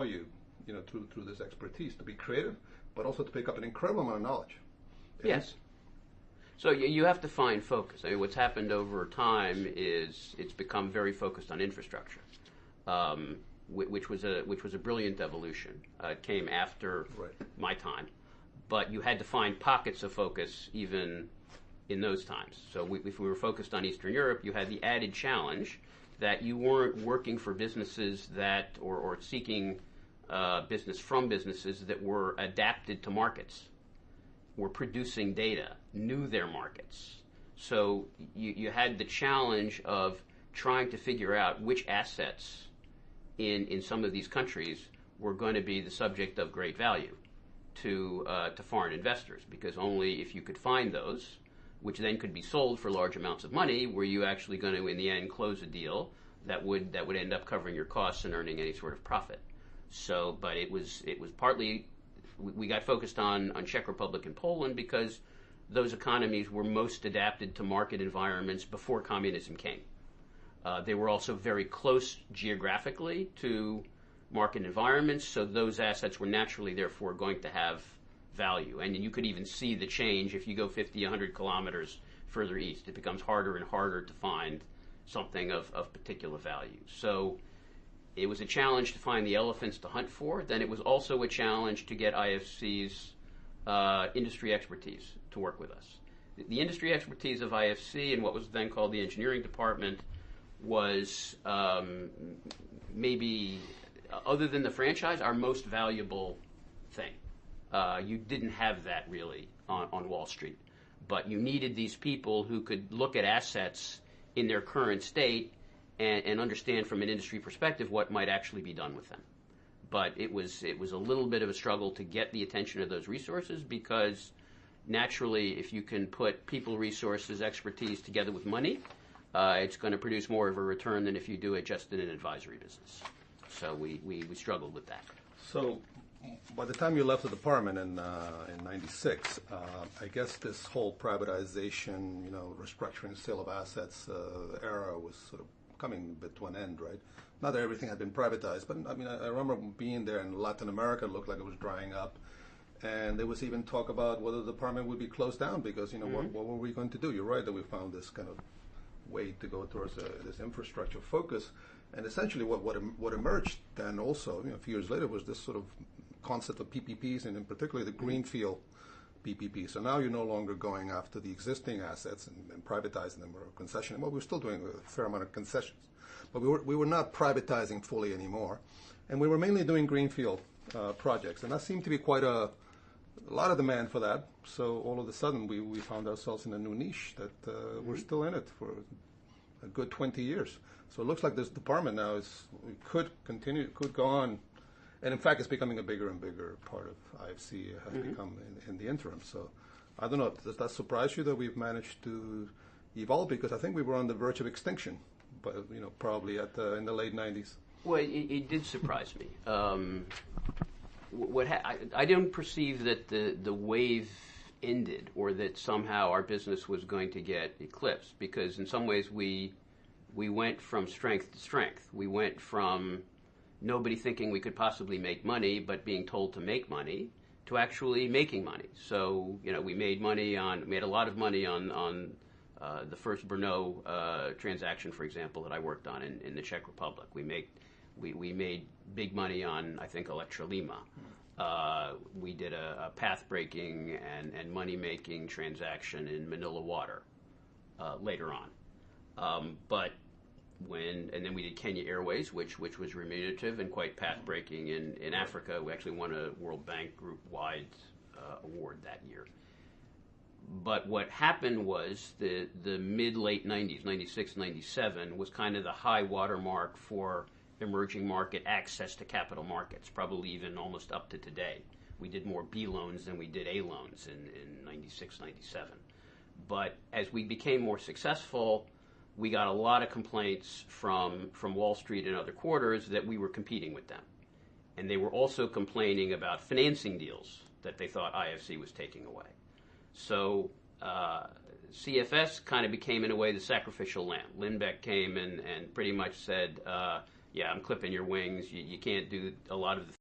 you, through this expertise to be creative, but also to pick up an incredible amount of knowledge. Yes. So you have to find focus. I mean, what's happened over time is it's become very focused on infrastructure, which was a brilliant evolution. It came after my time, but you had to find pockets of focus even in those times. So if we were focused on Eastern Europe, you had the added challenge that you weren't working for businesses that or seeking business from businesses that were adapted to markets, were producing data, knew their markets. So you had the challenge of trying to figure out which assets in some of these countries were going to be the subject of great value to foreign investors, because only if you could find those, which then could be sold for large amounts of money, were you actually going to, in the end, close a deal that would end up covering your costs and earning any sort of profit. So, but it was partly, we got focused on Czech Republic and Poland because those economies were most adapted to market environments before communism came. They were also very close geographically to market environments, so those assets were naturally, therefore, going to have value. And you could even see the change if you go 50, 100 kilometers further east. It becomes harder and harder to find something of particular value. So it was a challenge to find the elephants to hunt for. Then it was also a challenge to get IFC's industry expertise to work with us. The industry expertise of IFC and what was then called the engineering department was maybe, other than the franchise, our most valuable thing. You didn't have that really on Wall Street, but you needed these people who could look at assets in their current state and understand from an industry perspective what might actually be done with them. But it was a little bit of a struggle to get the attention of those resources, because naturally, if you can put people, resources, expertise together with money, it's going to produce more of a return than if you do it just in an advisory business. So we struggled with that. So by the time you left the department in '96, I guess this whole privatization, restructuring, sale of assets era was sort of coming a bit to an end, right? Not that everything had been privatized, but I mean, I remember being there in Latin America. It looked like it was drying up, and there was even talk about whether the department would be closed down because what were we going to do? You're right that we found this kind of way to go towards this infrastructure focus, and essentially what emerged then also a few years later was this sort of concept of PPPs, and in particular the greenfield PPP. So now you're no longer going after the existing assets and privatizing them or concessioning. Well, we're still doing a fair amount of concessions, but we were not privatizing fully anymore, and we were mainly doing greenfield projects, and that seemed to be quite a lot of demand for that. So all of a sudden we found ourselves in a new niche that we're still in it for a good 20 years. So it looks like this department now could go on. And in fact, it's becoming a bigger and bigger part of IFC, has become in the interim. So I don't know, does that surprise you that we've managed to evolve? Because I think we were on the verge of extinction, but probably in the late 90s. Well, it did surprise me. I don't perceive that the wave ended or that somehow our business was going to get eclipsed, because in some ways we went from strength to strength. We went from nobody thinking we could possibly make money, but being told to make money, to actually making money. So, we made a lot of money on the first Brno transaction, for example, that I worked on in the Czech Republic. We made big money on, I think, Electrolima. We did a path-breaking and money-making transaction in Manila Water later on. And then we did Kenya Airways, which was remunerative and quite path-breaking in Africa. We actually won a World Bank group-wide award that year. But what happened was the mid-late 90s, 96, 97, was kind of the high watermark for emerging market access to capital markets, probably even almost up to today. We did more B loans than we did A loans in 96, 97. But as we became more successful, we got a lot of complaints from Wall Street and other quarters that we were competing with them. And they were also complaining about financing deals that they thought IFC was taking away. So CFS kind of became, in a way, the sacrificial lamb. Lindbeck came and pretty much said, yeah, I'm clipping your wings. You can't do a lot of the